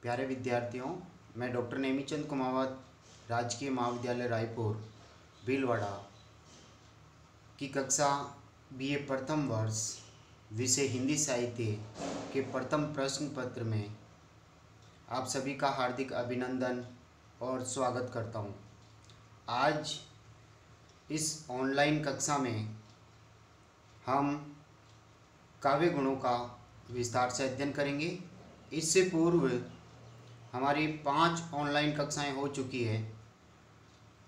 प्यारे विद्यार्थियों, मैं डॉक्टर नेमीचंद कुमावत, राजकीय महाविद्यालय रायपुर भीलवाड़ा की कक्षा बीए प्रथम वर्ष विषय हिंदी साहित्य के प्रथम प्रश्न पत्र में आप सभी का हार्दिक अभिनंदन और स्वागत करता हूं। आज इस ऑनलाइन कक्षा में हम काव्य गुणों का विस्तार से अध्ययन करेंगे। इससे पूर्व हमारी 5 ऑनलाइन कक्षाएं हो चुकी है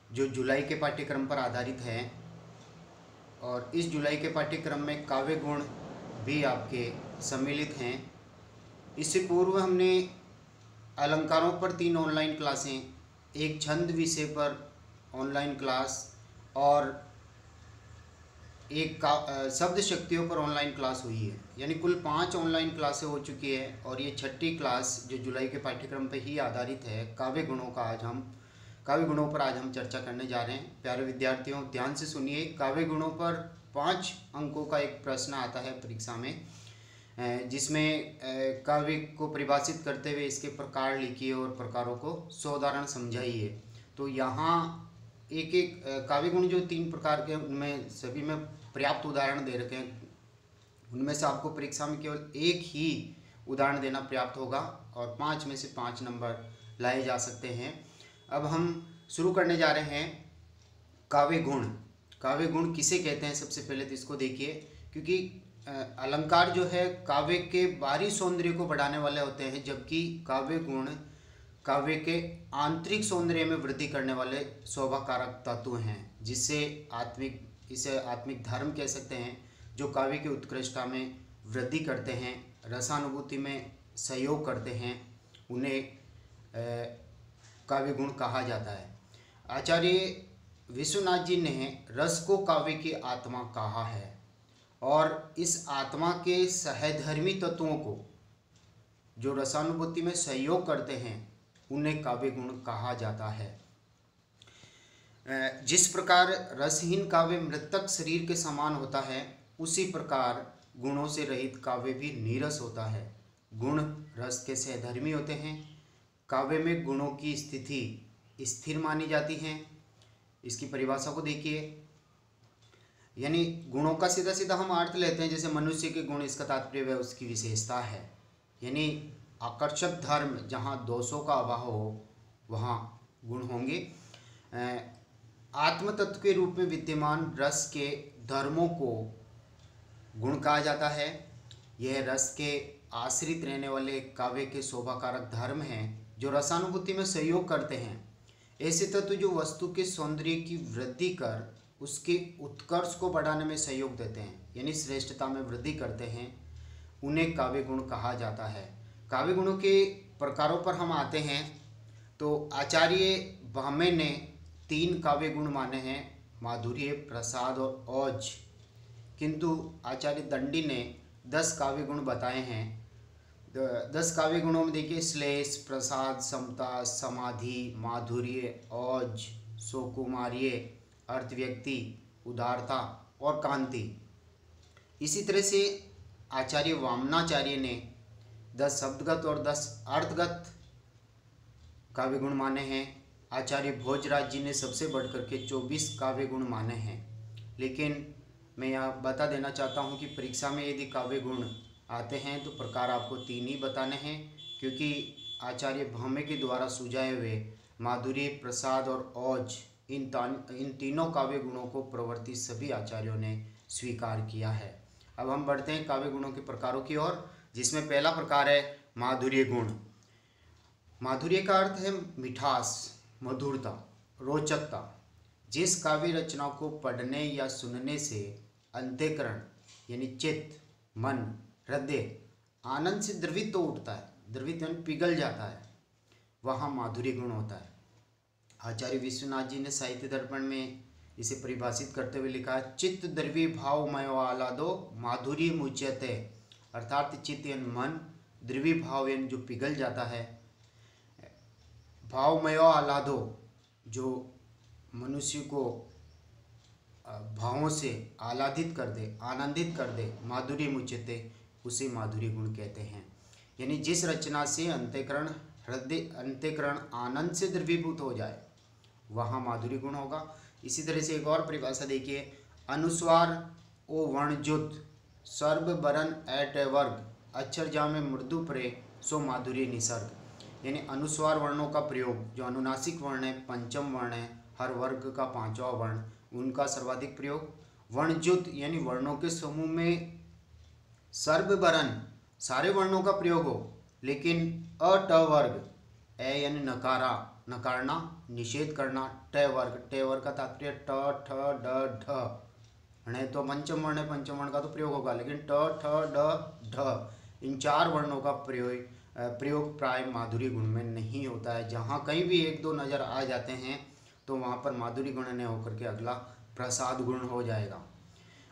जो जुलाई के पाठ्यक्रम पर आधारित है, और इस जुलाई के पाठ्यक्रम में काव्य गुण भी आपके सम्मिलित हैं। इससे पूर्व हमने अलंकारों पर 3 ऑनलाइन क्लासें, एक छंद विषय पर ऑनलाइन क्लास और एक शब्द शक्तियों पर ऑनलाइन क्लास हुई है। यानी कुल 5 ऑनलाइन क्लासें हो चुकी है और ये 6ठी क्लास जो जुलाई के पाठ्यक्रम पर ही आधारित है काव्य गुणों पर आज हम चर्चा करने जा रहे हैं। प्यारे विद्यार्थियों, ध्यान से सुनिए। काव्य गुणों पर 5 अंकों का एक प्रश्न आता है परीक्षा में, जिसमें काव्य को परिभाषित करते हुए इसके प्रकार लिखिए और प्रकारों को सोदाहरण समझाइए। तो यहाँ एक एक काव्य गुण जो 3 प्रकार के, उनमें सभी में पर्याप्त उदाहरण दे रखे हैं। उनमें से आपको परीक्षा में केवल एक ही उदाहरण देना पर्याप्त होगा और 5 में से 5 नंबर लाए जा सकते हैं। अब हम शुरू करने जा रहे हैं काव्य गुण। काव्य गुण किसे कहते हैं, सबसे पहले तो इसको देखिए, क्योंकि अलंकार जो है काव्य के बाहरी सौंदर्य को बढ़ाने वाले होते हैं, जबकि काव्य गुण काव्य के आंतरिक सौंदर्य में वृद्धि करने वाले शोभाकारक तत्व हैं, इसे आत्मिक धर्म कह सकते हैं, जो काव्य की उत्कृष्टता में वृद्धि करते हैं, रसानुभूति में सहयोग करते हैं। उन्हें काव्य गुण कहा जाता है। आचार्य विश्वनाथ जी ने रस को काव्य की आत्मा कहा है और इस आत्मा के सहधर्मी तत्वों को, जो रसानुभूति में सहयोग करते हैं, उन्हें काव्य गुण कहा जाता है। जिस प्रकार रसहीन काव्य मृतक शरीर के समान होता है, उसी प्रकार गुणों से रहित काव्य भी नीरस होता है। गुण रस के सहधर्मी होते हैं। काव्य में गुणों की स्थिति स्थिर मानी जाती है। इसकी परिभाषा को देखिए। यानी गुणों का सीधा सीधा हम अर्थ लेते हैं, जैसे मनुष्य के गुण, इसका तात्पर्य वह उसकी विशेषता है। यानी आकर्षक धर्म, जहाँ दोषों का अभाव हो वहाँ गुण होंगे। आत्म तत्व के रूप में विद्यमान रस के धर्मों को गुण कहा जाता है। यह रस के आश्रित रहने वाले काव्य के शोभाकारक धर्म हैं, जो रसानुभूति में सहयोग करते हैं। ऐसे तत्व जो वस्तु के सौंदर्य की वृद्धि कर उसके उत्कर्ष को बढ़ाने में सहयोग देते हैं, यानी श्रेष्ठता में वृद्धि करते हैं, उन्हें काव्य गुण कहा जाता है। काव्य गुणों के प्रकारों पर हम आते हैं तो आचार्य भामे ने 3 काव्य गुण माने हैं, माधुर्य, प्रसाद और ओज। किंतु आचार्य दंडी ने 10 काव्य गुण बताए हैं। 10 काव्य गुणों में देखिए, श्लेष, प्रसाद, समता, समाधि, माधुर्य, ओज, सुकुमार्य, अर्थव्यक्ति, उदारता और कांति। इसी तरह से आचार्य वामनाचार्य ने 10 शब्दगत और 10 अर्थगत काव्य गुण माने हैं। आचार्य भोजराज जी ने सबसे बढ़कर के 24 काव्य गुण माने हैं। लेकिन मैं यहाँ बता देना चाहता हूँ कि परीक्षा में यदि काव्य गुण आते हैं तो प्रकार आपको 3 ही बताने हैं, क्योंकि आचार्य भामे के द्वारा सुझाए हुए माधुर्य, प्रसाद और ओज, इन तीनों काव्य गुणों को प्रवर्ती सभी आचार्यों ने स्वीकार किया है। अब हम बढ़ते हैं काव्य गुणों के प्रकारों की ओर, जिसमें पहला प्रकार है माधुर्य गुण। माधुर्य का अर्थ है मिठास, मधुरता, रोचकता। जिस काव्य रचना को पढ़ने या सुनने से अंतःकरण यानी चित्त, मन, हृदय आनंद से द्रवित तो उठता है, द्रवित यानी पिघल जाता है, वहाँ माधुर्य गुण होता है। आचार्य विश्वनाथ जी ने साहित्य दर्पण में इसे परिभाषित करते हुए लिखा है, चित्त द्रव्य भावमयो आह्लादो माधुर्य मुच्यते। अर्थात चित्त यानी मन, द्रव्य भाव यानी जो पिघल जाता है, भावमयो आह्लादो जो मनुष्य को भावों से आह्लादित कर दे, आनंदित कर दे, माधुर्य मुच्यते, उसे माधुर्य गुण कहते हैं। यानी जिस रचना से अंतःकरण हृदय अंतःकरण आनंद से द्रवीभूत हो जाए, वहाँ माधुरी गुण होगा। इसी तरह से एक और परिभाषा देखिए, अनुस्वार ओ वर्णजुत सर्व बरन ऐट वर्ग अक्षर जामे मृदु प्रे सो माधुर्य निसर्ग। यानी अनुस्वार वर्णों का प्रयोग, जो अनुनासिक वर्ण है, पंचम वर्ण है, हर वर्ग का पांचवा वर्ण, उनका सर्वाधिक प्रयोग। वर्णजुत यानी वर्णों के समूह में सर्ववर्ण सारे वर्णों का प्रयोग हो, लेकिन अ ट वर्ग, ए यानी नकारा नकारना निषेध करना, ट वर्ग का तात्पर्य ट ठ ड ढ, नहीं तो पंचम वर्ण है, पंचम वर्ण का तो प्रयोग होगा, लेकिन ट ठ ड ढ इन चार वर्णों का प्रयोग प्राय माधुरी गुण में नहीं होता है। जहाँ कहीं भी एक दो नजर आ जाते हैं तो वहाँ पर माधुरी गुण न होकर के अगला प्रसाद गुण हो जाएगा।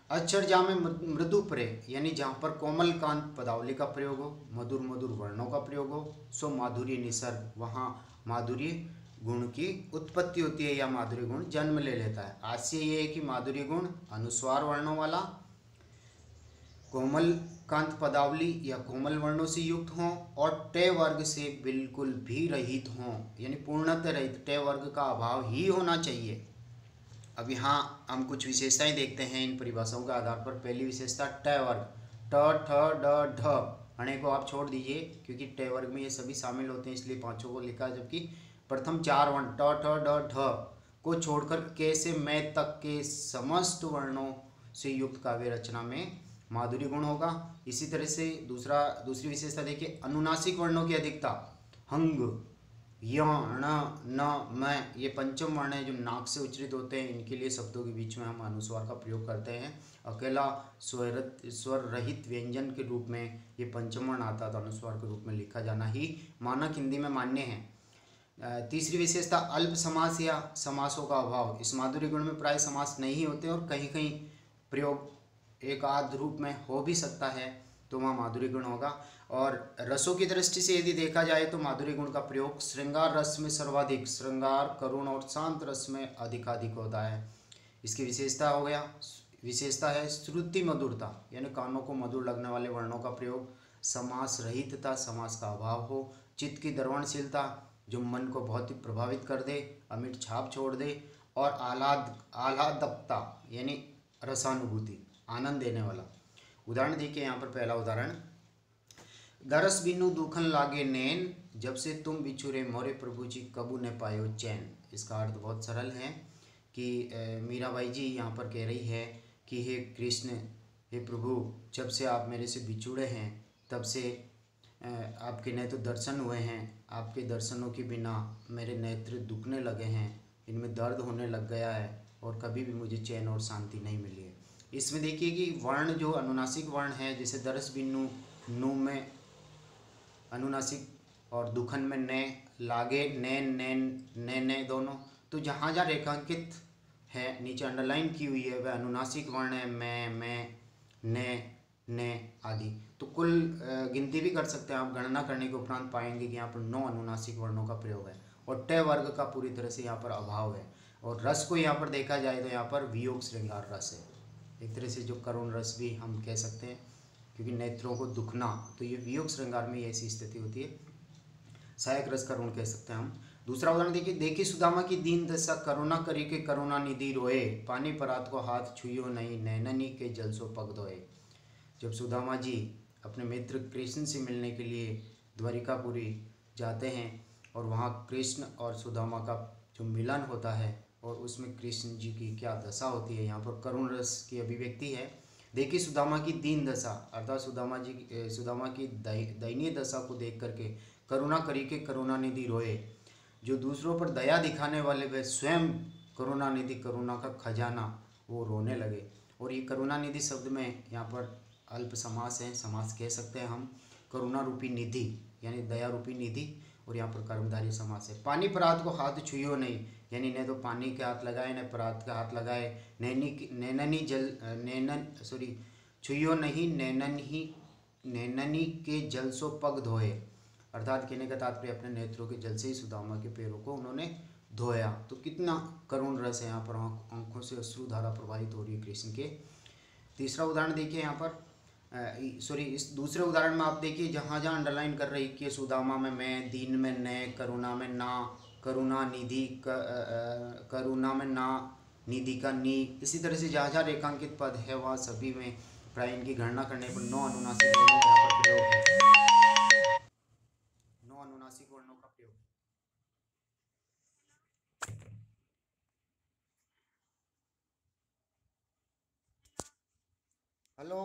अक्षर जामे मृदु प्रे यानी जहाँ पर कोमल कांत पदावली का प्रयोग हो, मधुर मधुर वर्णों का प्रयोग हो, सो माधुर्य निसर्ग, वहाँ माधुर्य गुण की उत्पत्ति होती है या माधुर्य गुण जन्म ले लेता है। आशय ये है कि माधुर्य गुण अनुस्वार वर्णों वाला, कोमल कांत पदावली या कोमल वर्णों से युक्त हों और टे वर्ग से बिल्कुल भी रहित हों, यानी पूर्णतः रहित, टे वर्ग का अभाव ही होना चाहिए। अब यहाँ हम कुछ विशेषताएं देखते हैं इन परिभाषाओं के आधार पर। पहली विशेषता ट वर्ग, ट ठ ड ढ, अणे को आप छोड़ दीजिए क्योंकि ट वर्ग में ये सभी शामिल होते हैं इसलिए पांचों को लिखा, जबकि प्रथम चार वर्ण ट ठ ड ढ को छोड़कर के से मैं तक के समस्त वर्णों से युक्त काव्य रचना में माधुरी गुण होगा। इसी तरह से दूसरी विशेषता देखिए, अनुनासिक वर्णों की अधिकता, हंग य ण न म, ये पंचम वर्ण है जो नाक से उच्चारित होते हैं, इनके लिए शब्दों के बीच में हम अनुस्वार का प्रयोग करते हैं। अकेला स्वर रहित व्यंजन के रूप में ये पंचम वर्ण आता है तो अनुस्वार के रूप में लिखा जाना ही मानक हिंदी में मान्य है। तीसरी विशेषता अल्प समास या समासों का अभाव, इस माधुरी गुण में प्राय समास नहीं होते और कहीं कहीं प्रयोग एक आध रूप में हो भी सकता है तो वहाँ माधुरी गुण होगा। और रसों की दृष्टि से यदि देखा जाए तो माधुरी गुण का प्रयोग श्रृंगार रस में सर्वाधिक, श्रृंगार करुण और शांत रस में अधिकाधिक होता है। इसकी विशेषता है श्रुति मधुरता, यानी कानों को मधुर लगने वाले वर्णों का प्रयोग, समास रहितता, समास का अभाव हो, चित्त की द्रवणशीलता जो मन को बहुत ही प्रभावित कर दे, अमिट छाप छोड़ दे, और आह्लादकता यानी रसानुभूति, आनंद देने वाला। उदाहरण देखिए यहाँ पर पहला उदाहरण, दरस बिनु दुखन लागे नैन, जब से तुम बिछुरे मोरे प्रभु जी कबू ने पायो चैन। इसका अर्थ बहुत सरल है कि मीराबाई जी यहाँ पर कह रही है कि हे कृष्ण, हे प्रभु, जब से आप मेरे से बिछुड़े हैं तब से आपके न तो दर्शन हुए हैं, आपके दर्शनों के बिना मेरे नेत्र दुखने लगे हैं, इनमें दर्द होने लग गया है और कभी भी मुझे चैन और शांति नहीं मिली है। इसमें देखिए कि वर्ण जो अनुनासिक वर्ण है, जैसे दरस बिनु, नू में अनुनासिक और दुखन में ने, लागे नैन नैन ने ने दोनों, तो जहाँ जहाँ रेखांकित है नीचे अंडरलाइन की हुई है वह अनुनासिक वर्ण है, मैं ने आदि। तो कुल गिनती भी कर सकते हैं आप, गणना करने के उपरांत पाएंगे कि यहाँ पर 9 अनुनासिक वर्णों का प्रयोग है और ट वर्ग का पूरी तरह से यहाँ पर अभाव है। और रस को यहाँ पर देखा जाए तो यहाँ पर वियोग श्रृंगार रस है, एक तरह से जो करुण रस भी हम कह सकते हैं क्योंकि नेत्रों को दुखना, तो ये वियोग श्रृंगार में ऐसी स्थिति होती है, सहायक रस करुण कह सकते हैं हम। दूसरा उदाहरण देखिए, देखी सुदामा की दीन दशा, करुणा करी के करुणा निधि रोए, पानी परात को हाथ छुइयो नहीं, नैननी के जल सो पग धोए। जब सुदामा जी अपने मित्र कृष्ण से मिलने के लिए द्वारिकापुरी जाते हैं और वहाँ कृष्ण और सुदामा का जो मिलन होता है और उसमें कृष्ण जी की क्या दशा होती है, यहाँ पर करुण रस की अभिव्यक्ति है। देखिए सुदामा की दीन दशा, अर्थात सुदामा की दयनीय दशा को देख करके करुणा करी के करुणा निधि रोए, जो दूसरों पर दया दिखाने वाले वह स्वयं करुणा निधि, करुणा का खजाना, वो रोने लगे। और ये करुणा निधि शब्द में यहाँ पर अल्प समास है, समास कह सकते हैं हम, करुणा रूपी निधि यानी दया रूपी निधि, और यहाँ पर कर्मधारय समास है। पानी परात को हाथ छुइयो नहीं, यानी न तो पानी के हाथ लगाए न परात के हाथ लगाए, छुइयो नहीं नैननी के जल सो पग धोए, अर्थात कहने का तात्पर्य अपने नेत्रों के जल से ही सुदामा के पैरों को उन्होंने धोया। तो कितना करुण रस है यहाँ पर, आंखों से अश्रुधारा प्रवाहित हो रही है कृष्ण के। तीसरा उदाहरण देखिए यहाँ पर, सॉरी, इस दूसरे उदाहरण में आप देखिए, जहाँ जहाँ अंडरलाइन कर रही कि सुदामा में मैं, दीन में न, करुणा में ना, करुणा निधि करुणा में ना, निधि का नी, इसी तरह से जहाँ जहाँ रेखांकित पद है वह सभी में प्राय इनकी गणना करने पर 9 अनुनासिक वर्णों का यहाँ पर प्रयोग है। 9 अनुनासिक वर्णों का प्रयोग है। हेलो,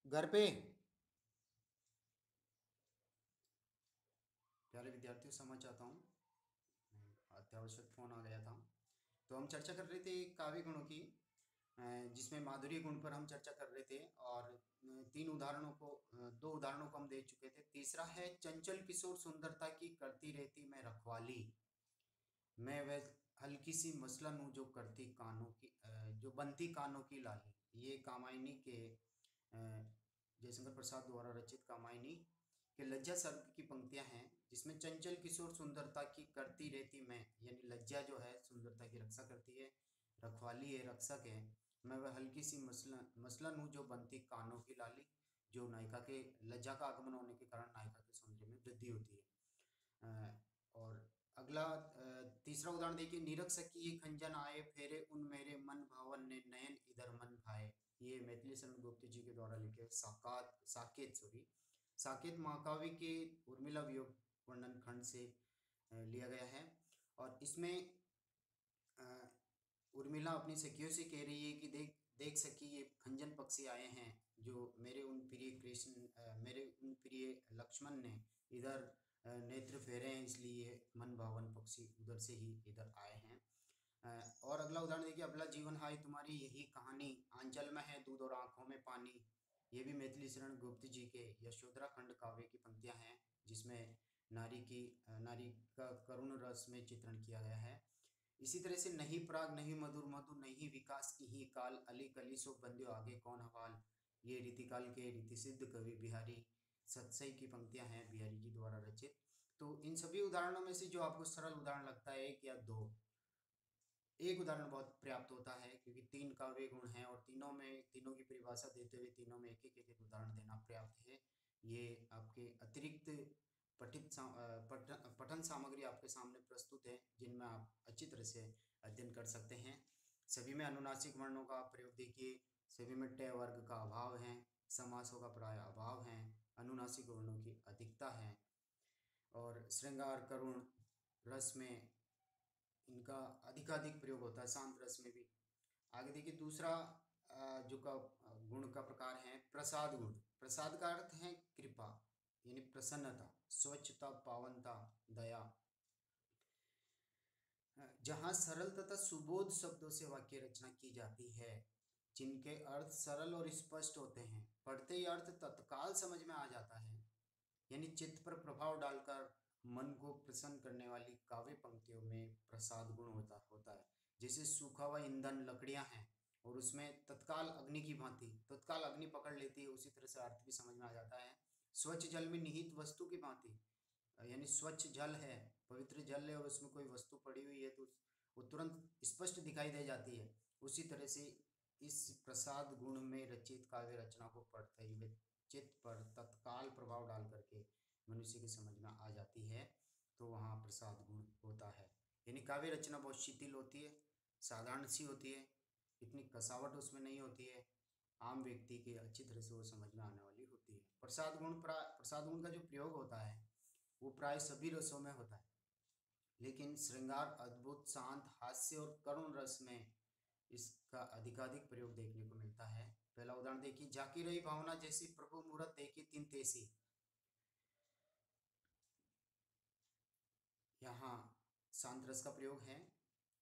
घर पे। प्यारे विद्यार्थियों, समझ चाहता हूँ, अत्यावश्यक फोन आ गया था। तो हम चर्चा कर रहे थे काव्य गुणों की, जिसमें माधुर्य गुण पर हम चर्चा कर रहे थे, और तीन उदाहरणों को, दो उदाहरणों को हम दे चुके थे। तीसरा है, चंचल किशोर सुंदरता की करती रहती मैं रखवाली, मैं वह हल्की सी मसलन हूँ जो करती कानों की जो बनती कानों की लाली। ये कामायनी के जयशंकर प्रसाद द्वारा रचित कामायनी के लज्जा सर्ग की पंक्तियां हैं, जिसमें चंचल किशोर सुंदरता की करती रहती मैं, यानी लज्जा जो है सुंदरता की रक्षा करती है, रखवाली है, रक्षक है, मैं वह हल्की सी मसलन मसलन हूँ जो बनती कानों की लाली, जो नायिका के लज्जा का आगमन होने के कारण नायिका के सौंदर्य में वृद्धि होती है। और अगला तीसरा उदाहरण देखिए, निरख सकी ये खंजन आए फेरे उन मेरे मन भावन ने नयन इधर मन भाए। ये मैथिली शरण गुप्त जी के द्वारा लिखे साकेत महाकाव्य के उर्मिला वियोग वर्णन खंड से लिया गया है। और इसमें अ, उर्मिला अपनी सखियों से कह रही है कि देख देख सखी, ये खंजन पक्षी आए हैं, जो मेरे उन प्रिय लक्ष्मण ने इधर नेत्र फेरे हैं, इसलिए मन भावन पक्षी उधर से ही इधर आए हैं। और अगला उदाहरण देखिए, अबला जीवन हाय तुम्हारी यही कहानी, आंचल में है दूध और आंखों में पानी। ये भी मैथिली शरण गुप्त जी के यशोधरा खंड काव्य की पंक्तियां हैं, जिसमें नारी का करुण रस में चित्रण किया गया है। इसी तरह से, नहीं प्राग नहीं मधुर मधु नहीं विकास की ही काल, अली कली सो बंध्यो आगे कौन हवाल। ये रीतिकाल के रीति सिद्ध कवि बिहारी सतसई की पंक्तियां हैं, बिहारी जी द्वारा रचित। तो इन सभी उदाहरणों में से जो आपको सरल उदाहरण लगता है, एक या दो, एक उदाहरण बहुत पर्याप्त होता है, क्योंकि तीन काव्य गुण हैं और तीनों की परिभाषा देते हुए तीनों में एक उदाहरण देना पर्याप्त है। ये आपके अतिरिक्त पठन सामग्री आपके सामने प्रस्तुत है, जिनमें आप अच्छी तरह से अध्ययन कर सकते हैं। सभी में अनुनासिक वर्णों का प्रयोग देखिए, सभी में ट वर्ग का अभाव है, समासों का प्राय अभाव है, अनुनासिक वर्णों की अधिकता है, और श्रृंगार करुण रस में इनका अधिकाधिक प्रयोग होता है, शांत रस में भी। आगे देखिए, दूसरा जो का गुण का प्रकार है प्रसाद गुण। प्रसाद का अर्थ है कृपा, यानी प्रसन्नता, स्वच्छता, पावनता, दया। जहाँ सरल तथा सुबोध शब्दों से वाक्य रचना की जाती है, जिनके अर्थ सरल और स्पष्ट होते हैं, पढ़ते ही अर्थ तत्काल समझ में आ जाता है, यानी चित्त पर प्रभाव डालकर मन को प्रसन्न करने वाली काव्य पंक्तियों में प्रसाद गुण होता है। जैसे सूखा हुआ ईंधन लकड़ियां हैं, और उसमें तत्काल अग्नि की भांति तत्काल अग्नि पकड़ लेती है, उसी तरह से अर्थ भी समझ में आ जाता है। स्वच्छ जल में निहित वस्तु की भांति, यानी स्वच्छ जल है, पवित्र जल है, और उसमें कोई वस्तु पड़ी हुई है तो वो तुरंत स्पष्ट दिखाई दे जाती है। उसी तरह से इस प्रसाद गुण में रचित काव्य रचना को पढ़ते हुए चित्त पर तत्काल प्रभाव डाल करके मनुष्य की समझ में आ जाती है, तो वहाँ प्रसाद गुण होता है। यानी काव्य रचना बहुत शिथिल होती है, साधारण सी होती है, इतनी कसावट उसमें नहीं होती है, आम व्यक्ति की अच्छी तरह से वो समझ में आने वाली होती है। प्रसाद गुण का जो प्रयोग होता है वो प्राय सभी रसों में होता है, लेकिन श्रृंगार, अद्भुत, शांत, हास्य और करुण रस में इसका अधिकाधिक प्रयोग देखने को मिलता है। पहला उदाहरण देखिए, जाकी रही भावना जैसी प्रभु मूरत देखी तीन तेसी। यहाँ शांत रस का प्रयोग है।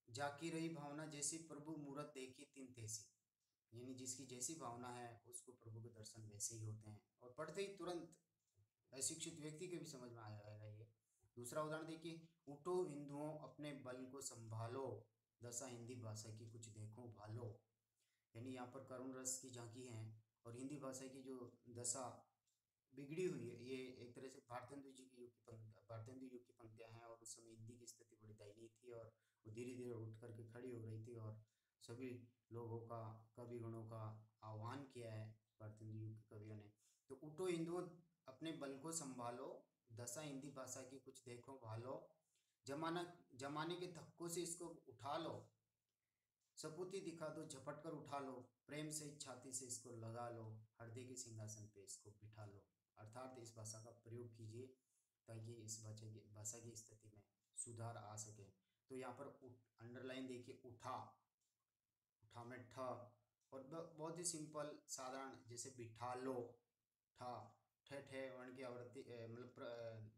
जाकी रही भावना जैसी प्रभु मूरत देखी तीन तेसी, यानी जिसकी जैसी भावना है उसको प्रभु के दर्शन वैसे ही होते हैं, और पढ़ते ही तुरंत अशिक्षित व्यक्ति के भी समझ में आ जाएगा ये। दूसरा उदाहरण देखिए, उठो हिंदुओं अपने बल को संभालो, दशा हिंदी भाषा की कुछ देखो भालो। यानी यहाँ पर करुण रस की झांकी है, और हिंदी भाषा की जो दशा बिगड़ी हुई है, ये एक तरह से भारतेंदु युग की पंक्तियां हैं, और उस समय हिंदी की स्थिति बड़ी दयनीय थी, और वो धीरे धीरे उठ करके खड़ी हो रही थी, और सभी लोगों का, कवि गणों का आह्वान किया है वर्तमान युग के कवियों ने। तो उठो हिंदुओं, अपने बल को संभालो, दशा हिंदी भाषा की कुछ देखो भालो, जमाना जमाने के धक्कों से इसको उठा लो, सपूती दिखा दो झपट कर उठा लो, प्रेम से छाती से इसको लगा लो, हृदय के सिंहासन पे इसको बिठा लो। अर्थात इस भाषा का प्रयोग कीजिए ताकि इस भाषा की स्थिति में सुधार आ सके। तो यहाँ पर अंडरलाइन देखिए, उठा, उठा में ठ, और बहुत ही सिंपल साधारण, जैसे बिठा लो, ठा, ठे ठे वर्ण की आवृत्ति मतलब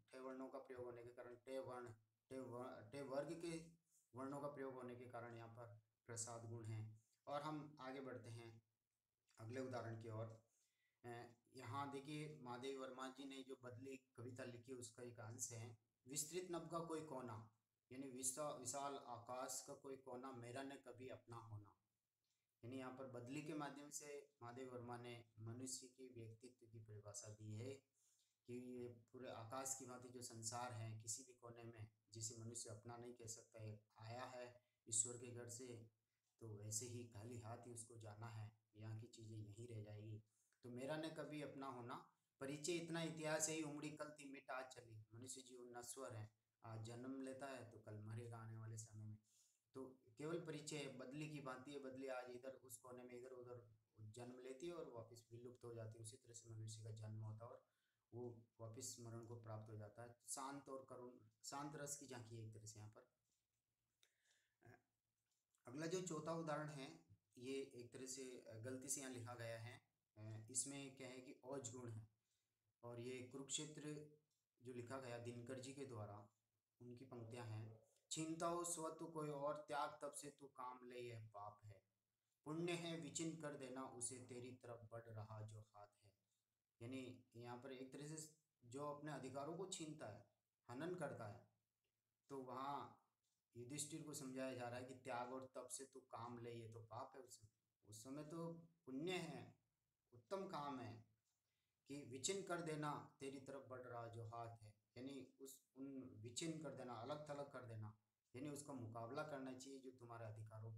ठे वर्णों का प्रयोग होने के कारण टे वर्ग के वर्णों का प्रयोग होने के कारण यहाँ पर प्रसाद गुण है। और हम आगे बढ़ते हैं अगले उदाहरण की ओर। यहाँ देखिए महादेव वर्मा जी ने जो बदली कविता लिखी उसका एक अंश है। विस्तृत नभ का कोई कोना, यानी विशाल आकाश का कोई कोना मेरा न कभी अपना होना। यानी यहाँ पर बदली के माध्यम से महादेव वर्मा ने मनुष्य की व्यक्तित्व की परिभाषा दी है कि ये पूरे आकाश की भांति जो संसार है किसी भी कोने में, जिसे मनुष्य अपना नहीं कह सकता है, आया है ईश्वर के घर से, तो वैसे ही खाली हाथ ही उसको जाना है, यहाँ की चीजें यहीं रह जाएगी। तो मेरा न कभी अपना होना, परिचय इतना इतिहास है ही, उमड़ी कल थी मिट आज चली, मनुष्य जीवन नश्वर है, आज जन्म लेता है तो कल मरेगा आने वाले समय में। तो केवल परिचय है, बदली की भांति है, बदली आज इधर उस कोने में इधर उधर जन्म लेती है और वापस विलुप्त हो जाती है। उसी तरह से मनुष्य का जन्म होता है और वो वापस मरण को प्राप्त हो जाता है। शांत और करुण, शांत रस की झांकी है एक तरह से यहाँ पर। अगला जो चौथा उदाहरण है, ये एक तरह से गलती से यहाँ लिखा गया है। इसमें क्या है कि औज गुण है, और ये कुरुक्षेत्र जो लिखा गया दिनकर जी के द्वारा, उनकी पंक्तियां हैं। छीनता हो स्वतु कोई और, त्याग तब से तू काम ले, यह पाप है, पुण्य है विचिन कर देना उसे, तेरी तरफ बढ़ रहा जो हाथ है। यानी यहाँ पर एक तरह से जो अपने अधिकारों को छीनता है, हनन करता है, तो वहाँ युधिष्ठिर को समझाया जा रहा है कि त्याग और तप से तू काम ले, ये तो पाप है। उस समय तो पुण्य है, उत्तम काम है कि विचिन कर देना तेरी तरफ बढ़ रहा जो हाथ है, यानी उस उन विचिन कर देना, अलग थलग कर देना, यानी उसका मुकाबला करना चाहिए, जो तुम्हारे अधिकारों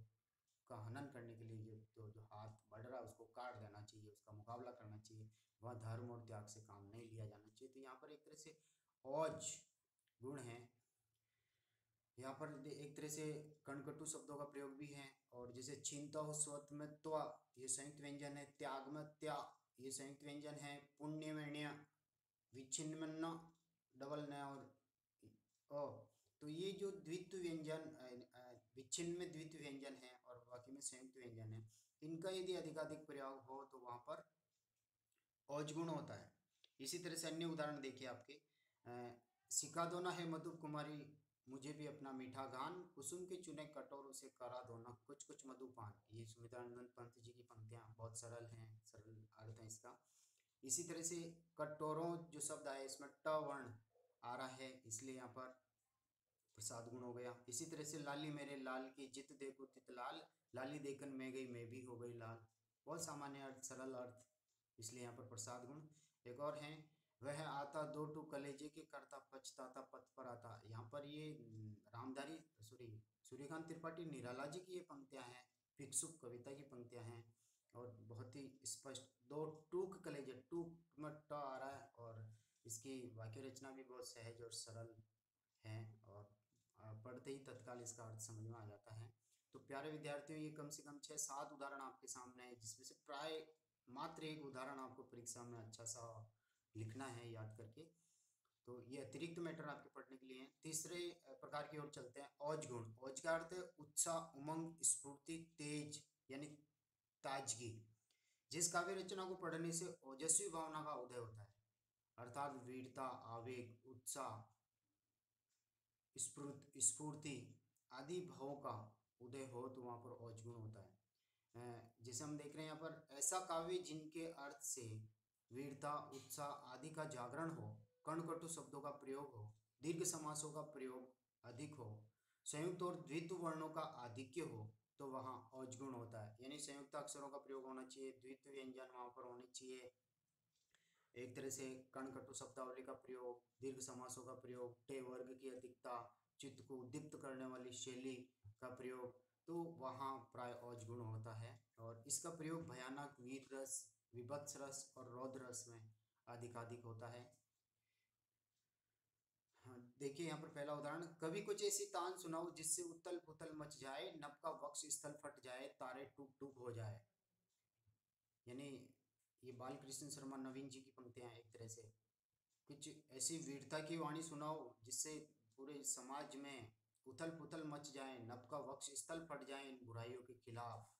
का हनन करने के लिए जो हाथ बढ़ रहा है उसको काट देना चाहिए, उसका मुकाबला करना चाहिए। वह धर्म और त्याग से काम नहीं लिया जाना चाहिए। तो यहाँ पर एक तरह से औज गुण है। यहाँ पर एक तरह से कणकटु शब्दों का प्रयोग भी है, और जैसे चिंता हो स्वत में त्वा, ये संयुक्त व्यंजन है, त्याग में त्या, ये संयुक्त व्यंजन है, पुण्य में ण्य, विच्छिन्न में न, डबल न और ओ। तो ये जो द्वित्व व्यंजन, विच्छिन्न में द्वित्व व्यंजन है और बाकी में संयुक्त व्यंजन है, इनका यदि अधिकाधिक प्रयोग हो तो वहां पर औजगुण होता है। इसी तरह से अन्य उदाहरण देखिए आपके, सिखा दो ना है मधु कुमारी, मुझे भी अपना मीठा गान, कुसुम के चुने कटोरों से करा दो ना कुछ कुछ मधुपान। ये सुमित्रानंद पंत जी की पंक्तियां बहुत सरल हैं, सरल अर्थ है इसका। इसी तरह से कटोरों जो शब्द आया इसमें ट वर्ण आ रहा है, इसलिए यहाँ पर प्रसाद गुण हो गया। इसी तरह से लाली मेरे लाल की जित देखो तित लाल, लाली देखन मैं गई मैं भी हो गई लाल। बहुत सामान्य अर्थ, सरल अर्थ, इसलिए यहाँ पर प्रसाद गुण। एक और है, वह आता दो टू कलेजे के करता पछताता पथ पर आता। यहाँ पर ये रामधारी सॉरी सूर्यकांत त्रिपाठी निराला जी की ये पंक्तियां हैं, भिक्षुक कविता की पंक्तियां हैं, और बहुत ही स्पष्ट, दो टूक कलेजे, टूक में ट आ रहा है, और इसकी वाक्य रचना भी बहुत सहज और सरल है, और पढ़ते ही तत्काल इसका अर्थ समझ में आ जाता है। तो प्यारे विद्यार्थियों, ये कम से कम 6-7 उदाहरण आपके सामने है, जिसमें से प्राय मात्र एक उदाहरण आपको परीक्षा में अच्छा सा लिखना है याद करके। तो ये अतिरिक्त मैटर आपके पढ़ने के लिए है। तीसरे प्रकार की ओर चलते हैं, औज गुण। औज का अर्थ है उत्साह, उमंग, स्फूर्ति, तेज, यानी ताजगी। जिस काव्य रचना को पढ़ने से ओजस्वी भावना का उदय होता है, अर्थात वीरता, आवेग, उत्साह, स्फूर्ति आदि भावों का उदय हो तो वहां पर औजगुण होता है। जैसे हम देख रहे हैं यहाँ पर, ऐसा काव्य जिनके अर्थ से वीरता, उत्साह आदि का जागरण हो, कणकटु शब्दों का प्रयोग हो, दीर्घ समासों का प्रयोग अधिक हो, संयुक्त और द्वित्व वर्णों का आधिक्य हो, तो वहाँ औजगुण होता है। यानी संयुक्त अक्षरों का प्रयोग होना चाहिए, द्वित्व व्यंजन वहां पर होने चाहिए, एक तरह से कणकटु शब्दावली का प्रयोग, दीर्घ समासों का प्रयोग, टे वर्ग की अधिकता, चित्त को उद्दीप्त करने वाली शैली का प्रयोग, तो वहाँ प्राय औज गुण होता है। और इसका प्रयोग भयानक, वीर रस, विभत्स रस और रौद्र रस में अधिकाधिक होता है। हाँ, देखिए यहाँ पर पहला उदाहरण, कभी कुछ ऐसी तान सुनाओ जिससे उथल पुथल मच जाए, नभ का वक्ष स्थल फट जाए, तारे टूक टूक हो जाए। यानी ये बाल कृष्ण शर्मा नवीन जी की पंक्तियां हैं एक तरह से। कुछ ऐसी वीरता की वाणी सुनाओ जिससे पूरे समाज में उथल पुथल मच जाए, नभ का वक्ष स्थल फट जाए इन बुराइयों के खिलाफ,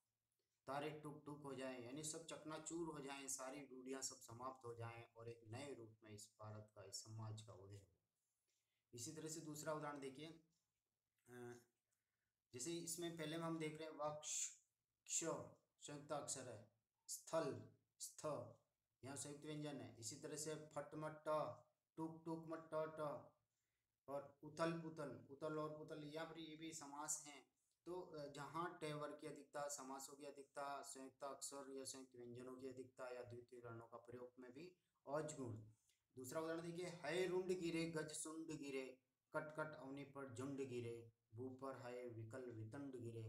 तारे टूक टूक हो जाएं, यानी सब चकनाचूर हो जाएं, सारी रूढ़ियां सब समाप्त हो जाएं और एक नए रूप में इस भारत का, इस समाज का उदय हो। इसी तरह से दूसरा उदाहरण देखिए, जैसे इसमें पहले में हम देख रहे हैं वक्ष, क्ष संयुक्त अक्षर है, स्थल, स्थ यहाँ संयुक्त व्यंजन है। इसी तरह से फट मट ट, टूक टूक मट ट ट, और उथल पुथल, उथल और पुथल यहाँ पर ये भी समास हैं। तो जहाँ ट वर्ग की अधिकता, समासों की अधिकता, संयुक्त अक्षर या संयुक्त व्यंजनों की अधिकता या द्वितीय वर्णों का प्रयोग में भी औज गुण। दूसरा उदाहरण देखिए, है रुंड गिरे गज सुंड गिरे, कट कट अवनी पर झुंड गिरे, भू पर है विकल वितंड गिरे,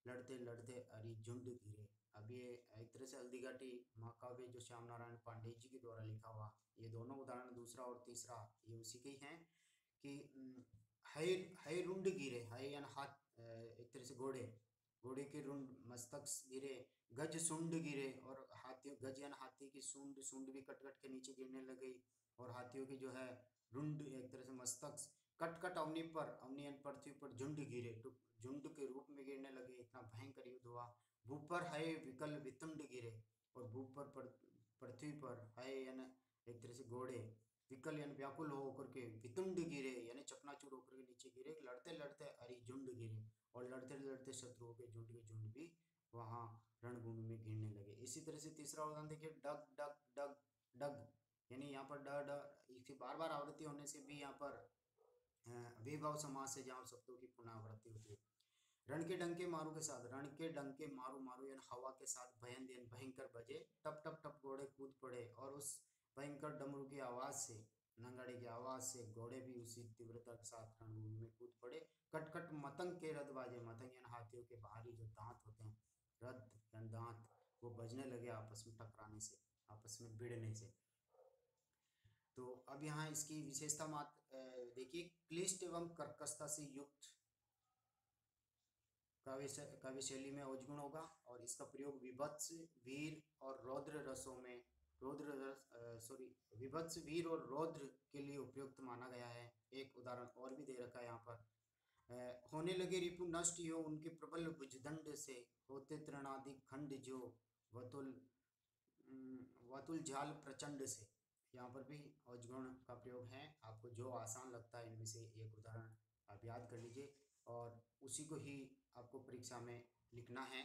लड़ते लड़ते अरि झुंड गिरे। अब ये एक तरह से हल्दी घाटी महाकाव्य जो श्याम नारायण पांडे जी के द्वारा लिखा हुआ, ये दोनों उदाहरण दूसरा और तीसरा ये उसी के ही हैं कि है, है रुंड गिरे, है यानी हाथ, एक तरह से घोड़े, घोड़े के रुंड मस्तक गिरे, गज सुंड गिरे, और हाथी, गज यानी हाथी की सूंड, सूंड भी कट कट के नीचे गिरने लगी, और हाथियों की जो है रुंड एक तरह से मस्तक, कट कट अवनी पर, अवनी यानी पृथ्वी पर झुंड गिरे, तो झुंड के रूप में गिरने लगे, इतना भयंकर युद्ध हुआ। भू पर है विकल वितंड गिरे, और भू पर पृथ्वी पर है यानी एक तरह से घोड़े, विकल यानी व्याकुल होकर के, वितुंड गिरे यानी चकनाचूर होकर के नीचे गिरे, लड़ते लड़ते अरि झुंड गिरे, और लड़ते लड़ते शत्रुओं के झुंड भी वहां रणभूमि में गिरने लगे। इसी तरह से तीसरा उदाहरण देखिए, डग डग डग डग, यानी यहाँ पर ड ड इसकी बार बार आवृत्ति होने से भी यहाँ पर विभाव समास से जहाँ शब्दों की पुनरावृत्ति होती है। रण के डंके मारू के साथ, रण के डंके मारू, मारू यानी हवा के साथ, भयंकर यानी भयंकर बजे, टप टप टप घोड़े कूद पड़े, और उस भयंकर डमरू की आवाज से, नंगाड़े की आवाज से घोड़े भी उसी तीव्रता के साथ रणभूमि में कूद पड़े। कट कट मतंग के रथ बाजे, मतंग यानी हाथियों के बाहरी जो दांत होते हैं, रथ यानी दांत, वो बजने लगे आपस में टकराने से, आपस में भिड़ने से। तो अब यहाँ इसकी विशेषता मात्र देखिए, क्लिष्ट एवं कर्कशता से युक्त काव्य शैली में औजगुण होगा, और इसका प्रयोग विभत्स, वीर और रौद्र रसों में, रौद्र रस, सॉरी, विभत्स, वीर और रौद्र के लिए उपयुक्त माना गया है। एक उदाहरण और भी दे रखा है यहाँ पर, होने लगे रिपु नष्ट यो उनके प्रबल भुजदंड से, होते तृणादि खंड जो, वतुल वतुल झाल प्रचंड से। यहाँ पर भी औजगुण का प्रयोग है। आपको जो आसान लगता है इनमें से एक उदाहरण आप याद कर लीजिए, और उसी को ही आपको परीक्षा में लिखना है।